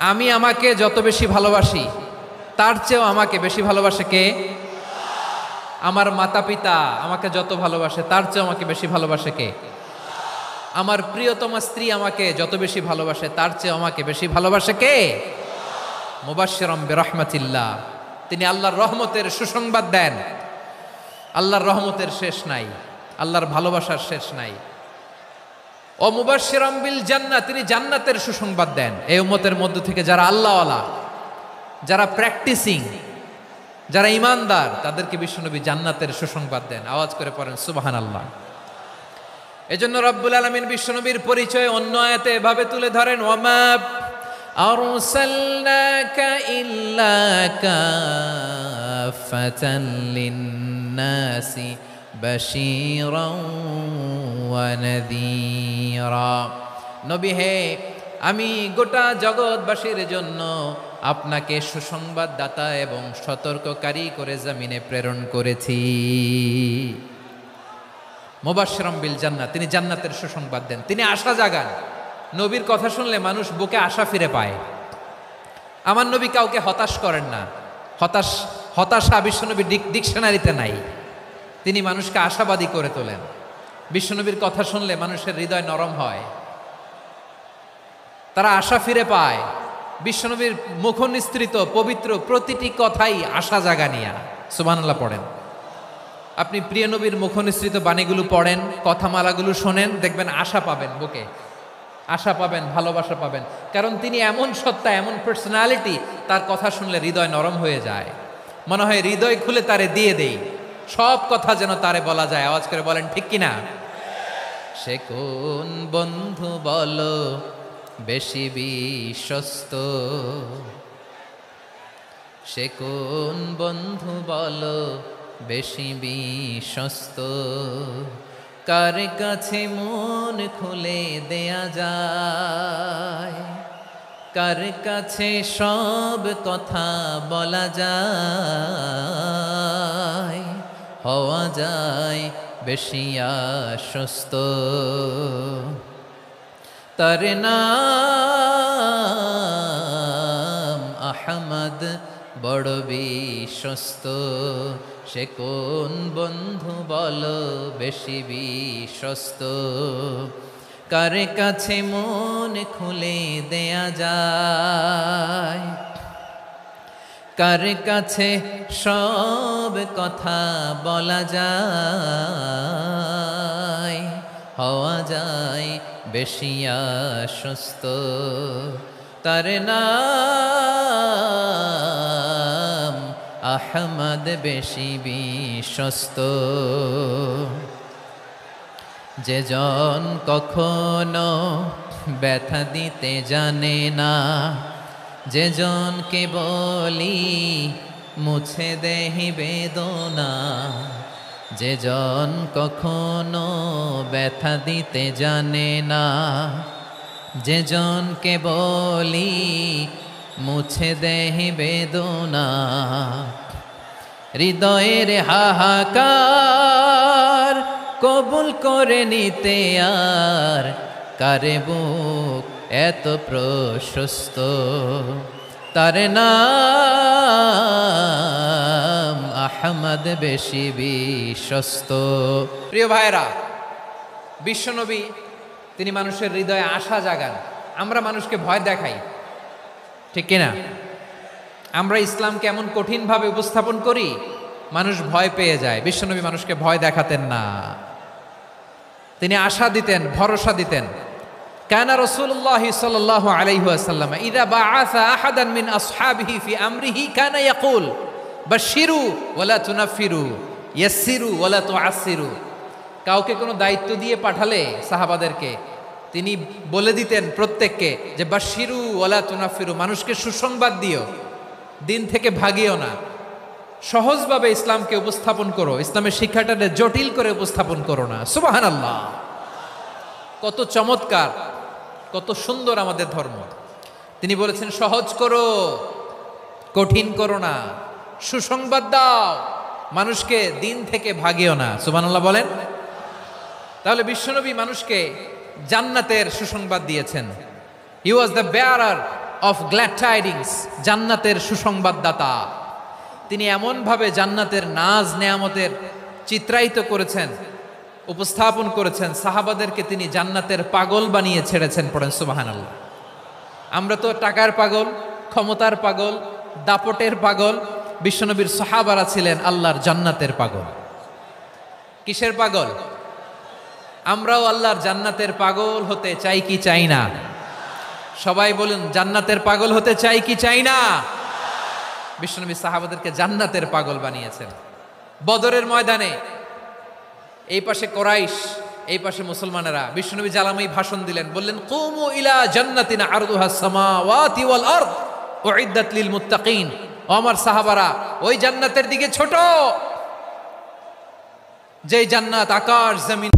আমি আমাকে যত বেশি ভালোবাসি তার চেয়েও আমাকে বেশি ভালোবাসে কে? আমার মাতা পিতা আমাকে যত ভালোবাসে তার চেয়েও আমাকে বেশি ভালোবাসে কে? আমার প্রিয়তমা স্ত্রী আমাকে যত বেশি ভালোবাসে তার চেয়েও আমাকে বেশি ভালোবাসে কে? মুবাশশিরাম বিরহমাতিল্লাহ, তিনি আল্লাহর রহমতের সুসংবাদ দেন। আল্লাহর রহমতের শেষ নাই, আল্লাহর ভালোবাসার শেষ নাই। ও মুবাশশিরাম বিল জান্নাহ, তিনি জান্নাতের সুসংবাদ দেন। এই উম্মতের মধ্য থেকে যারা আল্লাহওয়ালা, যারা প্র্যাকটিসিং, যারা ইমানদার, তাদেরকে বিশ্বনবী জান্নাতের সুসংবাদ দেন। আওয়াজ করে পড়েন সুবহানাল্লাহ। এজন্য রব্বুল আলামিন বিশ্বনবীর পরিচয় অন্য আয়াতে এভাবে তুলে ধরেন, ওয়ামা আরসালনাকা ইল্লা কাফাতান লিন্নাসি বাশীরাও ওয়া নাযীরা। নবী হে, আমি গোটা জগৎবাসীর জন্য আপনাকে সুসংবাদদাতা এবং সতর্ককারী করে জমিনে প্রেরণ করেছি। মুবাশশিরাম বিল জান্নাহ, তিনি জান্নাতের সুসংবাদ দেন, তিনি আশা জাগান। নবীর কথা শুনলে মানুষ বুকে আশা ফিরে পায়। আমার নবী কাউকে হতাশ করেন না। হতাশা বিশ্বনবীর ডিকশনারিতে নাই। তিনি মানুষকে আশাবাদী করে তোলেন। বিশ্বনবীর কথা শুনলে মানুষের হৃদয় নরম হয়, তারা আশা ফিরে পায়। বিশ্বনবীর মুখ নিঃসৃত পবিত্র প্রতিটি কথাই আশা জাগানিয়া। সুবহানাল্লাহ পড়েন। আপনি প্রিয় নবীর মুখ নিঃসৃত বাণীগুলো পড়েন, কথামালাগুলো শোনেন, দেখবেন আশা পাবেন, বুকে আশা পাবেন, ভালোবাসা পাবেন। কারণ তিনি এমন সত্তা, এমন পার্সোনালিটি, তার কথা শুনলে হৃদয় নরম হয়ে যায়। মনে হয় হৃদয় খুলে তারে দিয়ে দেই, সব কথা যেন তারে বলা যায়। আওয়াজ করে বলেন ঠিক কিনা? সে কোন বন্ধু বলো বেশি বিশ্বস্ত, সে কোন বন্ধু বলো বেশি বিশ্বস্ত, কার কাছে মন খুলে দেয়া যায়, কার কাছে সব কথা বলা যায়, হওয়া যায় বেশি আশ্বস্ত। তার নাম আহমদ, বড় বিশ্বস্ত। সে কোন বন্ধু বলো বেশি বিশ্বস্ত, কার কাছে মন খুলে দেয়া যায়, কার কাছে সব কথা বলা যায়, হওয়া যায় বেশি আশ্বস্ত। তার নাম আহমদ, বেশি বিশ্বস্ত। যে জন কখনো ব্যথা দিতে জানে না, যে জনকে বলি মুছে দেহি বেদনা, যে জন কখনো ব্যথা দিতে জানে না, যে জনকে বলি মুছে দেহি বেদনা, হৃদয়ের হাহাকার কবুল করে নিতে আর কারে বুক এত প্রশস্ত। তার নাম আহমদ, বেশি বিশ্বস্ত। প্রিয় ভাইরা, বিশ্বনবী তিনি মানুষের হৃদয়ে আশা জাগান। আমরা মানুষকে ভয় দেখাই, ঠিক কিনা? আমরা ইসলামকে এমন কঠিনভাবে উপস্থাপন করি, মানুষ ভয় পেয়ে যায়। বিশ্বনবী মানুষকে ভয় দেখাতেন না, তিনি আশা দিতেন, ভরসা দিতেন। কানা রাসূলুল্লাহ সাল্লাল্লাহু আলাইহি ওয়াসাল্লাম ইযা বাআসা আহাদান মিন আসহাবিহি ফি আমরিহি কানা ইয়াকুল বাশশিরু ওয়ালা তুনাফিরু, ইয়াসসিরু ওয়ালা তুআসসিরু। কাউকে কোনো দায়িত্ব দিয়ে পাঠালে সাহাবাদেরকে তিনি বলে দিতেন প্রত্যেককে যে বাশশিরু ওয়ালা তুনাফিরু, মানুষকে সুসংবাদ দিও, দিন থেকে ভাগিও না। সহজভাবে ইসলামকে উপস্থাপন করো, ইসলামের শিক্ষাটাকে জটিল করে উপস্থাপন করো না। সুবহানাল্লাহ, কত চমৎকার, কত সুন্দর আমাদের ধর্ম। তিনি বলেছেন সহজ করো, কঠিন করো না, সুসংবাদ দাও, মানুষকে দিন থেকে ভাগিও না। সুবহানাল্লাহ বলেন। তাহলে বিশ্বনবী মানুষকে জান্নাতের সুসংবাদ দিয়েছেন। He was the bearer of glad tidings, জান্নাতের সুসংবাদদাতা। তিনি এমনভাবে জান্নাতের নাজ নেয়ামতের চিত্রায়িত করেছেন, উপস্থাপন করেছেন, সাহাবাদেরকে তিনি জান্নাতের পাগল বানিয়ে ছেড়েছেন। পড়েন সুবহানাল্লাহ। আমরা তো টাকার পাগল, ক্ষমতার পাগল, দাপটের পাগল। বিশ্বনবীর সাহাবারা ছিলেন আল্লাহর জান্নাতের পাগল। কিসের পাগল? আমরাও আল্লাহর জান্নাতের পাগল হতে চাই কি চাই না? সবাই বলুন, জান্নাতের পাগল হতে চাই কি চাই না? বিশ্বনবী সাহাবাদেরকে জান্নাতের পাগল বানিয়েছেন। বদরের ময়দানে এই পাশে কোরাইশ, এই পাশে মুসলমানেরা। বিশ্বনবী জালামাই ভাষণ দিলেন, বললেন, কুমু ইলা জান্নাতিন আরদুহাস সামাওয়াতি ওয়াল আরদ উইদ্দাত লিল মুত্তাকিন। ও আমার সাহাবারা, ওই জান্নাতের দিকে ছোট, যেই জান্নাত আকাশ জমিন